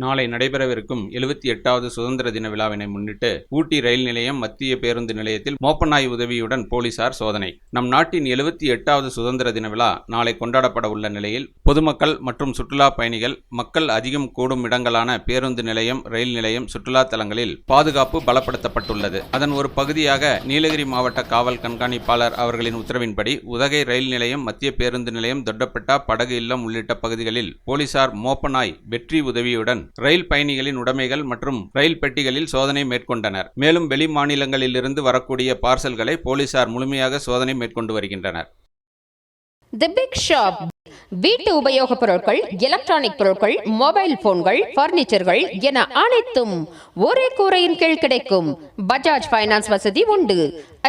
நாளை நடைபெறவிருக்கும் 78வது சுதந்திர தின விழாவினை முன்னிட்டு ஊட்டி ரயில் நிலையம் மத்திய பேருந்து நிலையத்தில் மோப்பநாய் உதவியுடன் போலீசார் சோதனை. நம் நாட்டின் 78வது சுதந்திர தின விழா நாளை கொண்டாடப்பட உள்ள நிலையில் பொதுமக்கள் மற்றும் சுற்றுலா பயணிகள் மக்கள் அதிகம் கூடும் இடங்களான பேருந்து நிலையம், ரயில் நிலையம், சுற்றுலா தலங்களில் பாதுகாப்பு பலப்படுத்தப்பட்டுள்ளது. அதன் ஒரு பகுதியாக நீலகிரி மாவட்ட காவல் கண்காணிப்பாளர் அவர்களின் உத்தரவின்படி உதகை ரயில் நிலையம், மத்திய பேருந்து நிலையம், தொட்டப்பட்டா, படகு இல்லம் உள்ளிட்ட பகுதிகளில் போலீசார் மோப்பநாய் வெற்றி உதவியுடன் ரயில் பயணிகளின் உடைமைகள் மற்றும் ரயில் பெட்டிகளில் சோதனை மேற்கொண்டனர். மேலும் வெளி மாநிலங்களிலிருந்து வரக்கூடிய பார்சல்களை போலீசார் முழுமையாக சோதனை மேற்கொண்டு வருகின்றனர். தி பிக் ஷாப் வீட்டு உபயோகப் பொருட்கள், எலக்ட்ரானிக் பொருட்கள், மொபைல் போன்கள், பர்னிச்சர்கள் என அனைத்தும் ஒரே கூரையின் கீழ் கிடைக்கும். பஜாஜ் ஃபைனான்ஸ் வசதி உண்டு.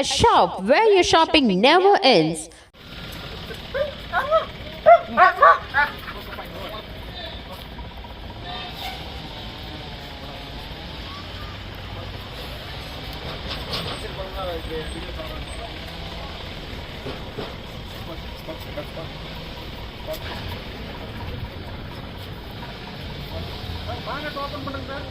A shop where your shopping never ends. Open பண்ணுங்க சார்.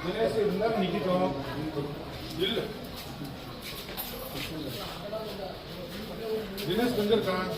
தினேஷ் இருந்தா நிக்கிட்டோம் இல்ல தினேஷ் எங்க இருக்கான்?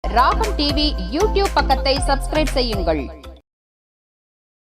ராகம் டிவி யூடியூப் பக்கத்தை சப்ஸ்கிரைப் செய்யுங்கள்.